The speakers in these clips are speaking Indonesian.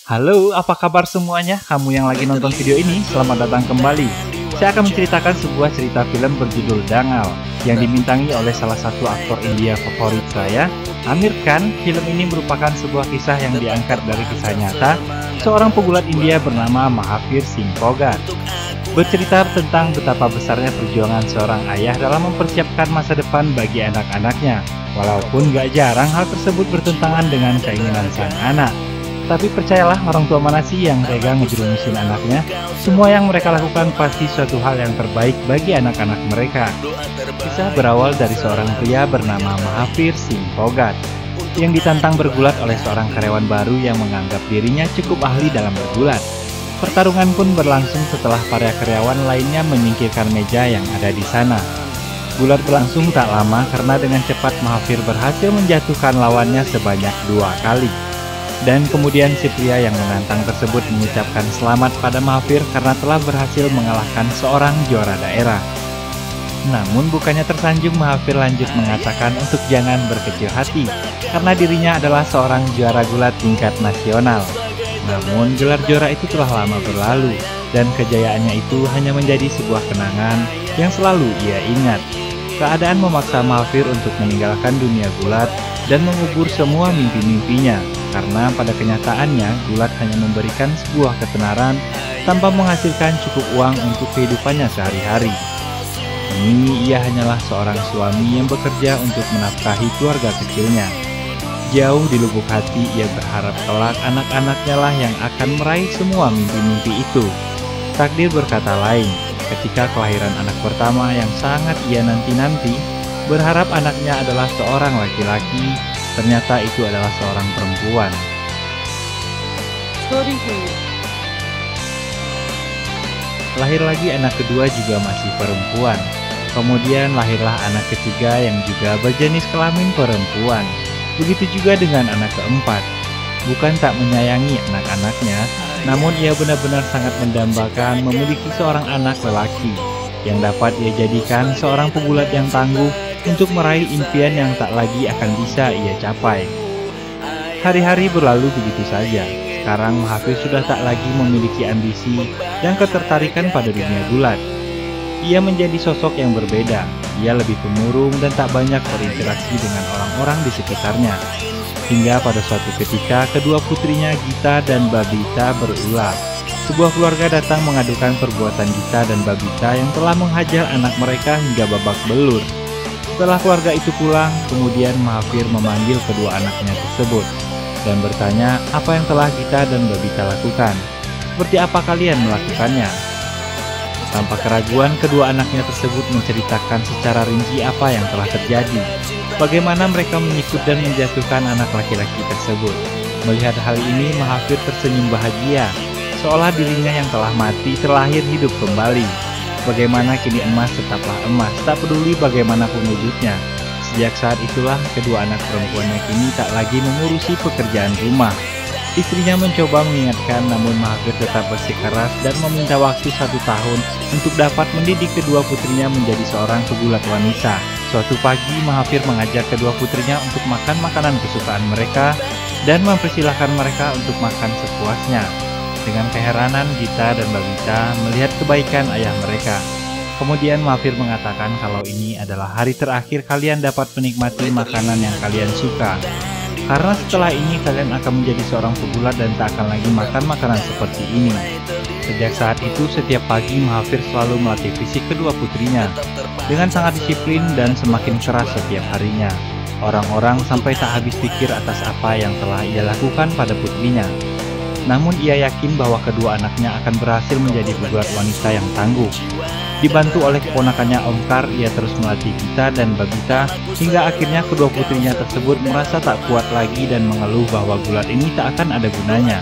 Halo, apa kabar semuanya? Kamu yang lagi nonton video ini, selamat datang kembali. Saya akan menceritakan sebuah cerita film berjudul Dangal yang dimintangi oleh salah satu aktor India favorit saya, Aamir Khan. Film ini merupakan sebuah kisah yang diangkat dari kisah nyata seorang pegulat India bernama Mahavir Singh Phogat. Bercerita tentang betapa besarnya perjuangan seorang ayah dalam mempersiapkan masa depan bagi anak-anaknya. Walaupun gak jarang hal tersebut bertentangan dengan keinginan sang anak. Tapi percayalah, orang tua mana sih yang tega ngejerumusin anaknya? Semua yang mereka lakukan pasti suatu hal yang terbaik bagi anak-anak mereka. Kisah berawal dari seorang pria bernama Mahavir Singh Phogat yang ditantang bergulat oleh seorang karyawan baru yang menganggap dirinya cukup ahli dalam bergulat. Pertarungan pun berlangsung setelah para karyawan lainnya menyingkirkan meja yang ada di sana. Gulat berlangsung tak lama karena dengan cepat Mahavir berhasil menjatuhkan lawannya sebanyak 2 kali. Dan kemudian si pria yang menantang tersebut mengucapkan selamat pada Mahavir karena telah berhasil mengalahkan seorang juara daerah. Namun bukannya tersanjung, Mahavir lanjut mengatakan untuk jangan berkecil hati karena dirinya adalah seorang juara gulat tingkat nasional. Namun gelar juara itu telah lama berlalu dan kejayaannya itu hanya menjadi sebuah kenangan yang selalu ia ingat. Keadaan memaksa Mahavir untuk meninggalkan dunia gulat dan mengubur semua mimpi-mimpinya. Karena pada kenyataannya gulat hanya memberikan sebuah ketenaran tanpa menghasilkan cukup uang untuk kehidupannya sehari-hari. Kini ia hanyalah seorang suami yang bekerja untuk menafkahi keluarga kecilnya. Jauh di lubuk hati ia berharap kelak anak-anaknya lah yang akan meraih semua mimpi-mimpi itu. Takdir berkata lain, ketika kelahiran anak pertama yang sangat ia nanti-nanti, berharap anaknya adalah seorang laki-laki. Ternyata itu adalah seorang perempuan. Lahir lagi anak kedua juga masih perempuan. Kemudian lahirlah anak ketiga yang juga berjenis kelamin perempuan. Begitu juga dengan anak keempat. Bukan tak menyayangi anak-anaknya, namun ia benar-benar sangat mendambakan memiliki seorang anak lelaki yang dapat ia jadikan seorang pegulat yang tangguh untuk meraih impian yang tak lagi akan bisa ia capai. Hari-hari berlalu begitu saja. Sekarang Mahavir sudah tak lagi memiliki ambisi dan ketertarikan pada dunia gulat. Ia menjadi sosok yang berbeda. Ia lebih pemurung dan tak banyak berinteraksi dengan orang-orang di sekitarnya. Hingga pada suatu ketika kedua putrinya Gita dan Babita berulah. Sebuah keluarga datang mengadukan perbuatan Gita dan Babita yang telah menghajar anak mereka hingga babak belur. Setelah keluarga itu pulang, kemudian Mahavir memanggil kedua anaknya tersebut dan bertanya apa yang telah Gita dan Babita lakukan. Seperti apa kalian melakukannya? Tanpa keraguan, kedua anaknya tersebut menceritakan secara rinci apa yang telah terjadi. Bagaimana mereka menyikut dan menjatuhkan anak laki-laki tersebut. Melihat hal ini, Mahavir tersenyum bahagia, seolah dirinya yang telah mati terlahir hidup kembali. Bagaimana kini emas tetaplah emas, tak peduli bagaimanapun wujudnya. Sejak saat itulah kedua anak perempuannya kini tak lagi mengurusi pekerjaan rumah. Istrinya mencoba mengingatkan, namun Mahavir tetap bersikeras dan meminta waktu 1 tahun untuk dapat mendidik kedua putrinya menjadi seorang pegulat wanita. Suatu pagi Mahavir mengajak kedua putrinya untuk makan makanan kesukaan mereka dan mempersilahkan mereka untuk makan sepuasnya. Dengan keheranan Gita dan Babita melihat kebaikan ayah mereka. Kemudian Mahavir mengatakan kalau ini adalah hari terakhir kalian dapat menikmati makanan yang kalian suka. Karena setelah ini kalian akan menjadi seorang pegulat dan tak akan lagi makan makanan seperti ini. Sejak saat itu setiap pagi Mahavir selalu melatih fisik kedua putrinya dengan sangat disiplin dan semakin keras setiap harinya. Orang-orang sampai tak habis pikir atas apa yang telah ia lakukan pada putrinya. Namun ia yakin bahwa kedua anaknya akan berhasil menjadi pegulat wanita yang tangguh. Dibantu oleh keponakannya Omkar, ia terus melatih Gita dan Babita hingga akhirnya kedua putrinya tersebut merasa tak kuat lagi dan mengeluh bahwa gulat ini tak akan ada gunanya.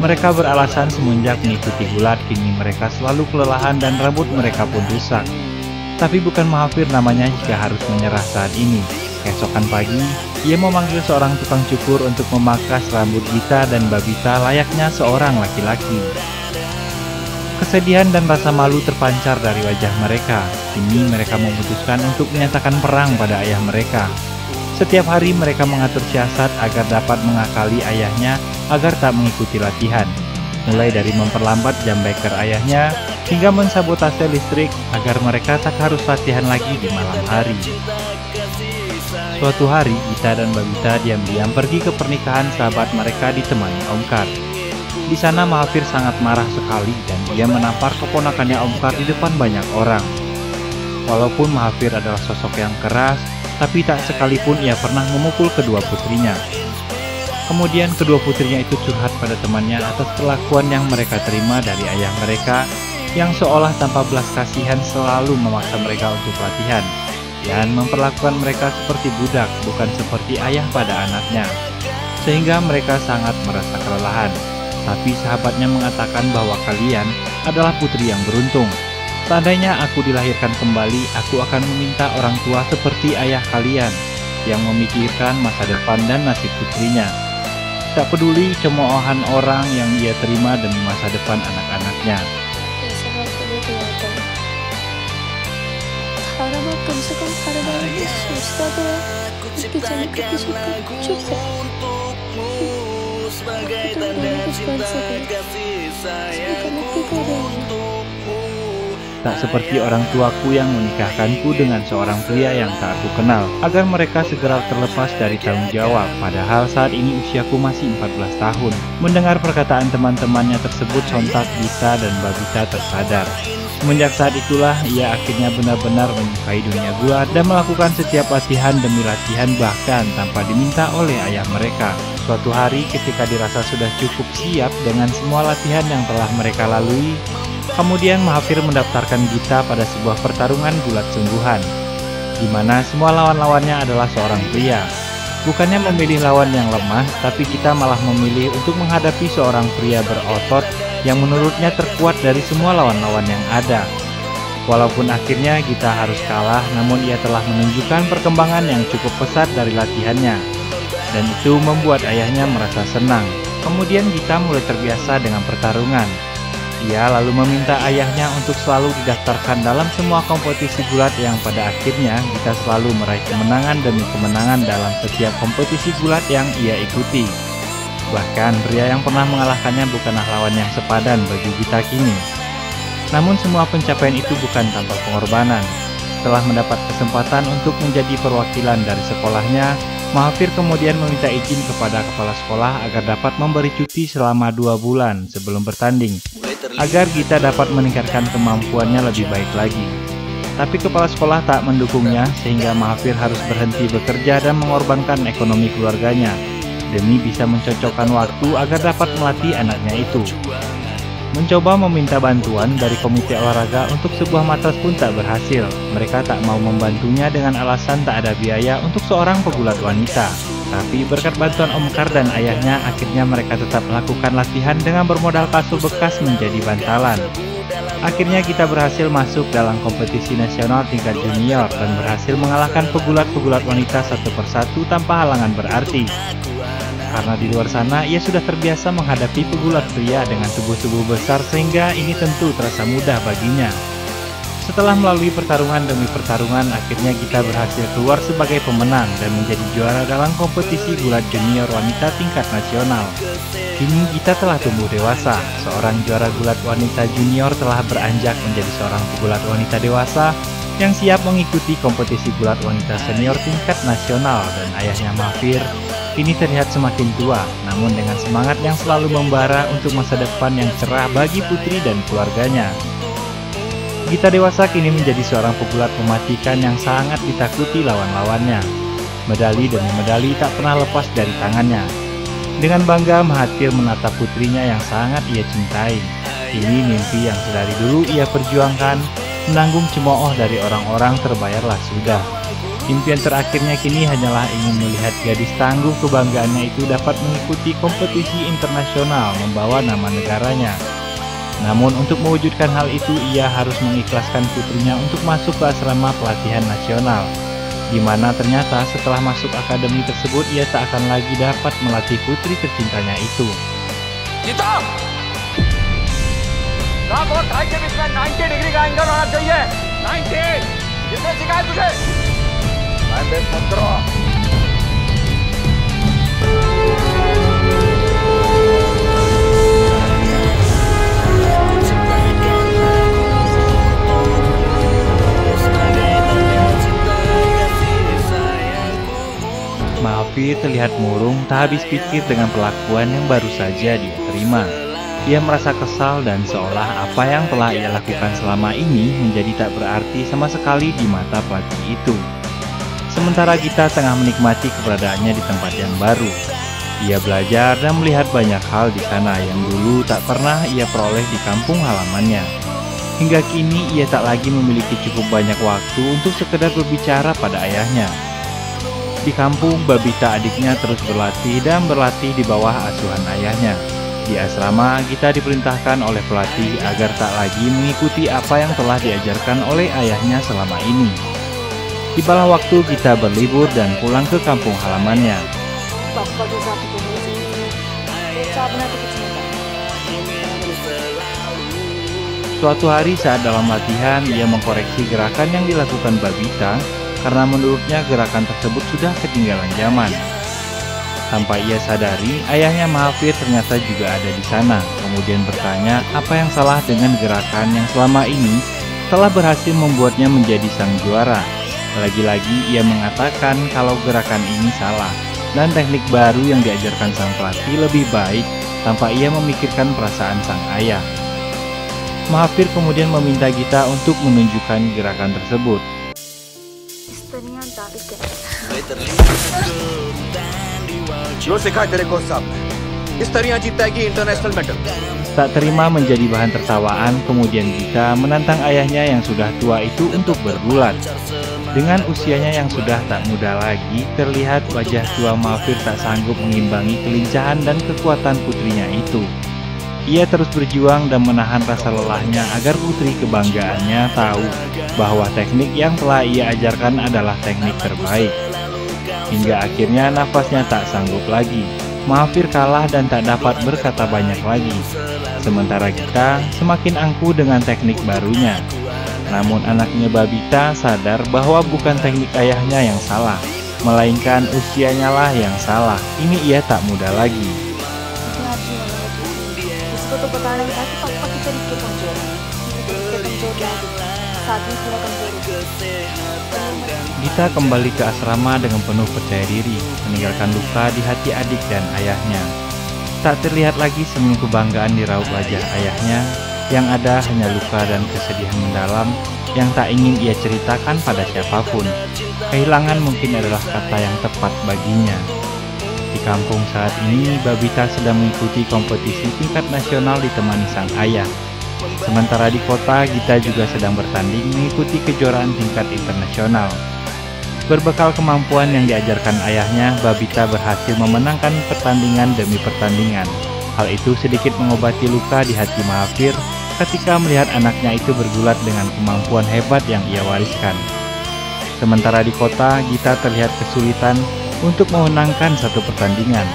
Mereka beralasan semenjak mengikuti gulat kini mereka selalu kelelahan dan rambut mereka pun rusak. Tapi bukan Mahavir namanya jika harus menyerah saat ini. Keesokan pagi, ia memanggil seorang tukang cukur untuk memangkas rambut Gita dan Babita layaknya seorang laki-laki. Kesedihan dan rasa malu terpancar dari wajah mereka. Kini mereka memutuskan untuk menyatakan perang pada ayah mereka. Setiap hari mereka mengatur siasat agar dapat mengakali ayahnya agar tak mengikuti latihan, mulai dari memperlambat jam beker ayahnya hingga mensabotase listrik agar mereka tak harus latihan lagi di malam hari. Suatu hari, Gita dan Babita diam-diam pergi ke pernikahan sahabat mereka ditemani Omkar. Di sana Mahavir sangat marah sekali dan ia menampar keponakannya Omkar di depan banyak orang. Walaupun Mahavir adalah sosok yang keras, tapi tak sekalipun ia pernah memukul kedua putrinya. Kemudian kedua putrinya itu curhat pada temannya atas perlakuan yang mereka terima dari ayah mereka yang seolah tanpa belas kasihan selalu memaksa mereka untuk latihan dan memperlakukan mereka seperti budak, bukan seperti ayah pada anaknya. Sehingga mereka sangat merasa kelelahan. Tapi sahabatnya mengatakan bahwa kalian adalah putri yang beruntung. Seandainya aku dilahirkan kembali, aku akan meminta orang tua seperti ayah kalian yang memikirkan masa depan dan nasib putrinya. Tak peduli cemoohan orang yang ia terima demi masa depan anak-anaknya. Sebagai tanda cinta kasih sayangku untukmu. Tak seperti orang tuaku yang menikahkanku dengan seorang pria yang tak aku kenal, agar mereka segera terlepas dari tanggung jawab, padahal saat ini usiaku masih 14 tahun. Mendengar perkataan teman-temannya tersebut, sontak Gita dan Babita tersadar. Semenjak saat itulah ia akhirnya benar-benar menyukai dunia gulat dan melakukan setiap latihan demi latihan, bahkan tanpa diminta oleh ayah mereka. Suatu hari ketika dirasa sudah cukup siap dengan semua latihan yang telah mereka lalui, kemudian Mahavir mendaftarkan Gita pada sebuah pertarungan gulat sungguhan, di mana semua lawan-lawannya adalah seorang pria. Bukannya memilih lawan yang lemah, tapi Gita malah memilih untuk menghadapi seorang pria berotot yang menurutnya terkuat dari semua lawan-lawan yang ada. Walaupun akhirnya Gita harus kalah, namun ia telah menunjukkan perkembangan yang cukup pesat dari latihannya. Dan itu membuat ayahnya merasa senang. Kemudian Gita mulai terbiasa dengan pertarungan. Ia lalu meminta ayahnya untuk selalu didaftarkan dalam semua kompetisi gulat yang pada akhirnya Gita selalu meraih kemenangan demi kemenangan dalam setiap kompetisi gulat yang ia ikuti. Bahkan pria yang pernah mengalahkannya bukanlah lawan yang sepadan bagi Gita kini. Namun semua pencapaian itu bukan tanpa pengorbanan. Setelah mendapat kesempatan untuk menjadi perwakilan dari sekolahnya, Mahavir kemudian meminta izin kepada kepala sekolah agar dapat memberi cuti selama 2 bulan sebelum bertanding, agar Gita dapat meningkatkan kemampuannya lebih baik lagi. Tapi kepala sekolah tak mendukungnya sehingga Mahavir harus berhenti bekerja dan mengorbankan ekonomi keluarganya demi bisa mencocokkan waktu agar dapat melatih anaknya itu. Mencoba meminta bantuan dari komite olahraga untuk sebuah matras pun tak berhasil. Mereka tak mau membantunya dengan alasan tak ada biaya untuk seorang pegulat wanita. Tapi berkat bantuan Omkar dan ayahnya, akhirnya mereka tetap melakukan latihan dengan bermodal kasur bekas menjadi bantalan. Akhirnya kita berhasil masuk dalam kompetisi nasional tingkat junior dan berhasil mengalahkan pegulat-pegulat wanita satu persatu tanpa halangan berarti. Karena di luar sana ia sudah terbiasa menghadapi pegulat pria dengan tubuh-tubuh besar sehingga ini tentu terasa mudah baginya. Setelah melalui pertarungan demi pertarungan, akhirnya kita berhasil keluar sebagai pemenang dan menjadi juara dalam kompetisi gulat junior wanita tingkat nasional. Kini kita telah tumbuh dewasa, seorang juara gulat wanita junior telah beranjak menjadi seorang pegulat wanita dewasa yang siap mengikuti kompetisi gulat wanita senior tingkat nasional, dan ayahnya Mahavir kini terlihat semakin tua, namun dengan semangat yang selalu membara untuk masa depan yang cerah bagi putri dan keluarganya. Gita dewasa kini menjadi seorang pegulat mematikan yang sangat ditakuti lawan-lawannya. Medali demi medali tak pernah lepas dari tangannya. Dengan bangga Mahathir menatap putrinya yang sangat ia cintai. Ini mimpi yang sedari dulu ia perjuangkan, menanggung cemooh dari orang-orang terbayarlah sudah. Impian terakhirnya kini hanyalah ingin melihat gadis tangguh kebanggaannya itu dapat mengikuti kompetisi internasional membawa nama negaranya. Namun untuk mewujudkan hal itu ia harus mengikhlaskan putrinya untuk masuk ke asrama pelatihan nasional, di mana ternyata setelah masuk akademi tersebut ia tak akan lagi dapat melatih putri tercintanya itu. Gita! 90 डिग्री का एंगल होना चाहिए। 90 जिसने सिखाया तुझे? मैं मत करो। terlihat murung, tak habis pikir dengan perlakuan yang baru saja dia terima. Ia merasa kesal dan seolah apa yang telah ia lakukan selama ini menjadi tak berarti sama sekali di mata pelatih itu. Sementara Gita tengah menikmati keberadaannya di tempat yang baru. Ia belajar dan melihat banyak hal di sana yang dulu tak pernah ia peroleh di kampung halamannya. Hingga kini ia tak lagi memiliki cukup banyak waktu untuk sekedar berbicara pada ayahnya. Di kampung, Babita adiknya terus berlatih dan berlatih di bawah asuhan ayahnya. Di asrama, Gita diperintahkan oleh pelatih agar tak lagi mengikuti apa yang telah diajarkan oleh ayahnya selama ini. Tibalah waktu Gita berlibur dan pulang ke kampung halamannya. Suatu hari saat dalam latihan, ia mengkoreksi gerakan yang dilakukan Babita karena menurutnya gerakan tersebut sudah ketinggalan zaman. Tanpa ia sadari, ayahnya Mahathir ternyata juga ada di sana, kemudian bertanya apa yang salah dengan gerakan yang selama ini telah berhasil membuatnya menjadi sang juara. Lagi-lagi ia mengatakan kalau gerakan ini salah, dan teknik baru yang diajarkan sang pelatih lebih baik tanpa ia memikirkan perasaan sang ayah. Mahathir kemudian meminta Gita untuk menunjukkan gerakan tersebut. Tak terima menjadi bahan tertawaan, kemudian Gita menantang ayahnya yang sudah tua itu untuk bergulat. Dengan usianya yang sudah tak muda lagi, terlihat wajah tua Mahathir tak sanggup mengimbangi kelincahan dan kekuatan putrinya itu. Ia terus berjuang dan menahan rasa lelahnya agar putri kebanggaannya tahu bahwa teknik yang telah ia ajarkan adalah teknik terbaik. Hingga akhirnya nafasnya tak sanggup lagi. Mahathir kalah dan tak dapat berkata banyak lagi. Sementara Gita semakin angkuh dengan teknik barunya. Namun anaknya Babita sadar bahwa bukan teknik ayahnya yang salah, melainkan usianya lah yang salah. Ini ia tak muda lagi. Gita kembali ke asrama dengan penuh percaya diri, meninggalkan luka di hati adik dan ayahnya. Tak terlihat lagi senyum kebanggaan di raut wajah ayahnya, yang ada hanya luka dan kesedihan mendalam yang tak ingin ia ceritakan pada siapapun. Kehilangan mungkin adalah kata yang tepat baginya. Di kampung saat ini, Babita sedang mengikuti kompetisi tingkat nasional ditemani sang ayah. Sementara di kota, Gita juga sedang bertanding mengikuti kejuaraan tingkat internasional. Berbekal kemampuan yang diajarkan ayahnya, Babita berhasil memenangkan pertandingan demi pertandingan. Hal itu sedikit mengobati luka di hati Mahathir ketika melihat anaknya itu bergulat dengan kemampuan hebat yang ia wariskan. Sementara di kota, Gita terlihat kesulitan untuk memenangkan satu pertandingan.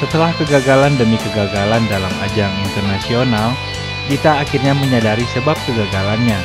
Setelah kegagalan demi kegagalan dalam ajang internasional, Gita akhirnya menyadari sebab kegagalannya.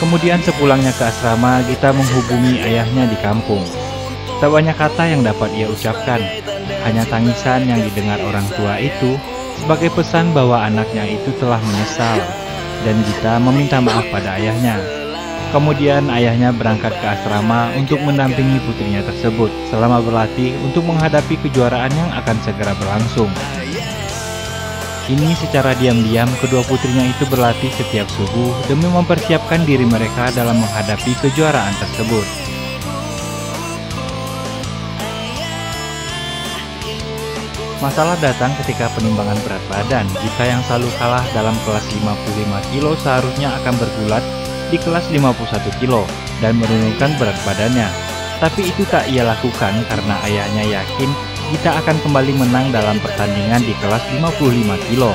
Kemudian sepulangnya ke asrama, Gita menghubungi ayahnya di kampung. Tak banyak kata yang dapat ia ucapkan, hanya tangisan yang didengar orang tua itu sebagai pesan bahwa anaknya itu telah menyesal, dan Gita meminta maaf pada ayahnya. Kemudian ayahnya berangkat ke asrama untuk mendampingi putrinya tersebut selama berlatih untuk menghadapi kejuaraan yang akan segera berlangsung. Kini secara diam-diam kedua putrinya itu berlatih setiap subuh demi mempersiapkan diri mereka dalam menghadapi kejuaraan tersebut. Masalah datang ketika penimbangan berat badan. Gita yang selalu kalah dalam kelas 55 kilo seharusnya akan bergulat di kelas 51 kilo dan menurunkan berat badannya. Tapi itu tak ia lakukan karena ayahnya yakin Gita akan kembali menang dalam pertandingan di kelas 55 kilo.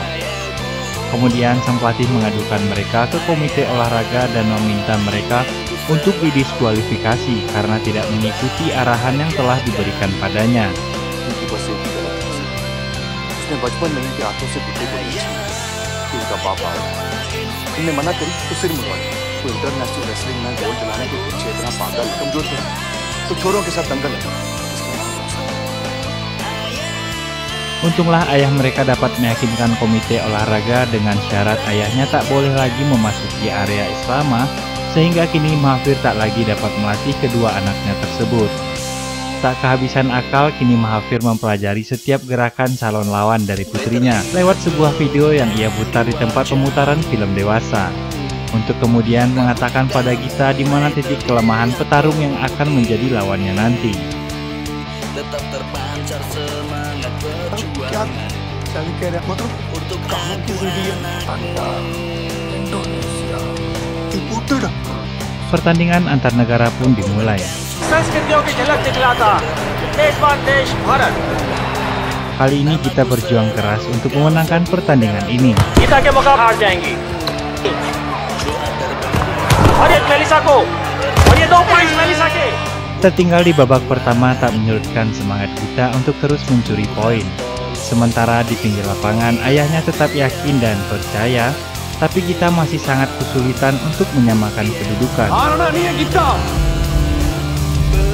Kemudian sang pelatih mengadukan mereka ke komite olahraga dan meminta mereka untuk didiskualifikasi karena tidak mengikuti arahan yang telah diberikan padanya. तो छोरों के साथ दंगल है। Untunglah ayah mereka dapat meyakinkan komite olahraga dengan syarat ayahnya tak boleh lagi memasuki area asrama, sehingga kini Mahathir tak lagi dapat melatih kedua anaknya tersebut. Tak kehabisan akal, kini Mahathir mempelajari setiap gerakan calon lawan dari putrinya lewat sebuah video yang ia putar di tempat pemutaran film dewasa, untuk kemudian mengatakan pada Gita di mana titik kelemahan petarung yang akan menjadi lawannya nanti. Tetap terpancar semangat berjuang untuk aku dan anakku. Indonesia. Pertandingan antar negara pun dimulai. संस्कृतियों की झलक दिखलाता मेजबान देश Bharat. Kali ini kita berjuang keras untuk memenangkan pertandingan ini. Gita के मुकाबले हार जाएंगी। और ये मेलिसा को, और ये 2 पॉइंट्स मेलिसा के। Tertinggal di babak pertama tak menyurutkan semangat Gita untuk terus mencuri poin. Sementara di pinggir lapangan, ayahnya tetap yakin dan percaya, tapi Gita masih sangat kesulitan untuk menyamakan kedudukan.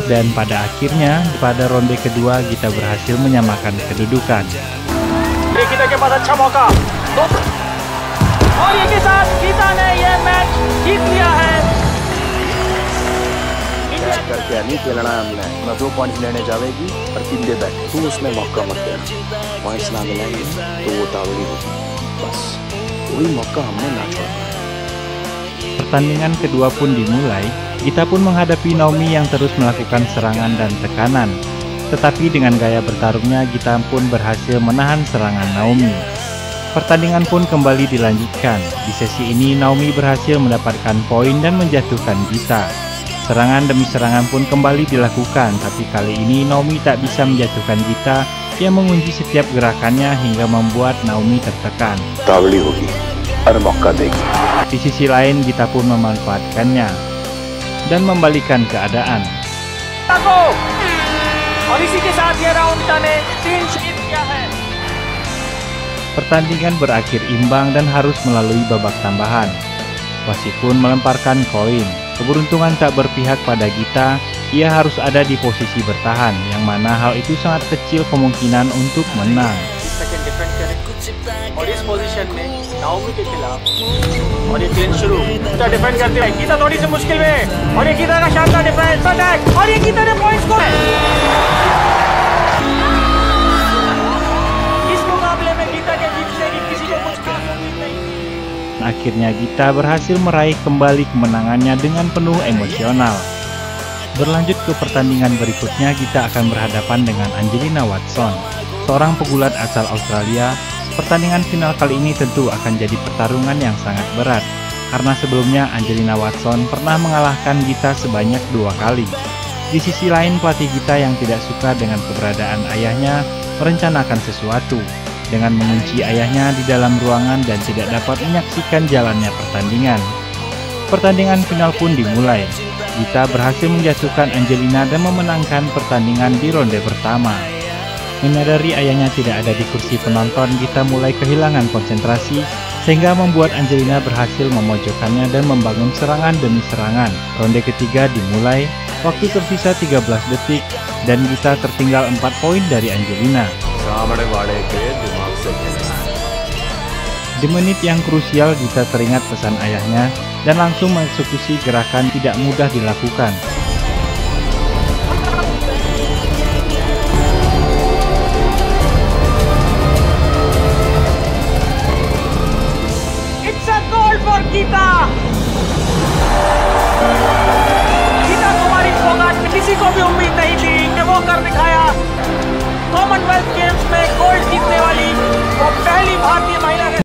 Dan pada akhirnya, pada ronde kedua, Gita berhasil menyamakan kedudukan. ये गीता के पास अच्छा मौका। और ये के साथ गीता ने ये मैच जीत लिया है। करके नहीं खेलना है हमने, मैं 2 पॉइंट लेने जाएगी और 3 दे बैठ, तू उसमें मौका मत देना। पॉइंट्स ना मिलेंगे तो वो तावड़ी होगी, बस कोई मौका हमने ना छोड़ना। Pertandingan kedua pun dimulai. Gita pun menghadapi Naomi yang terus melakukan serangan dan tekanan. Tetapi dengan gaya bertarungnya, Gita pun berhasil menahan serangan Naomi. Pertandingan pun kembali dilanjutkan. Di sesi ini Naomi berhasil mendapatkan poin dan menjatuhkan Gita. Serangan demi serangan pun kembali dilakukan, tapi kali ini Naomi tak bisa menjatuhkan Gita yang mengunci setiap gerakannya hingga membuat Naomi tertekan. Tawadi होगी और मौका देगी। Di sisi lain, Gita pun memanfaatkannya dan membalikan keadaan. और इसी के साथ ये राउंड गीता ने 3 जीत किया है। Pertandingan berakhir imbang dan harus melalui babak tambahan. Wasit pun melemparkan koin. Keberuntungan tak berpihak pada Gita, ia harus ada di posisi bertahan, yang mana hal itu sangat kecil kemungkinan untuk menang. Second defend करें और इस पोजीशन में नाओमी के खिलाफ और ये गेंद शुरू गीता डिफेंड करते हैं। गीता थोड़ी सी मुश्किल में और ये गीता का शानदार डिफेंस अटैक और ये गीता ने पॉइंट्स को इस मुकाबले में गीता के जीतने की किसी को कुछ खास उम्मीद नहीं। Akhirnya Gita berhasil meraih kembali kemenangannya dengan penuh emosional. Berlanjut ke pertandingan berikutnya, Gita akan berhadapan dengan Angelina Watson, seorang pegulat asal Australia. Pertandingan final kali ini tentu akan jadi pertarungan yang sangat berat, karena sebelumnya Angelina Watson pernah mengalahkan Gita sebanyak 2 kali. Di sisi lain, pelatih Gita yang tidak suka dengan keberadaan ayahnya merencanakan sesuatu dengan mengunci ayahnya di dalam ruangan dan tidak dapat menyaksikan jalannya pertandingan. Pertandingan final pun dimulai. Gita berhasil menjatuhkan Angelina dan memenangkan pertandingan di ronde pertama. Menyadari ayahnya tidak ada di kursi penonton, Gita mulai kehilangan konsentrasi sehingga membuat Angelina berhasil memojokkannya dan membangun serangan demi serangan. Ronde ketiga dimulai, waktu tersisa 13 detik dan Gita tertinggal 4 poin dari Angelina. Di menit yang krusial, Gita teringat pesan ayahnya dan langsung mengeksekusi gerakan tidak mudah dilakukan.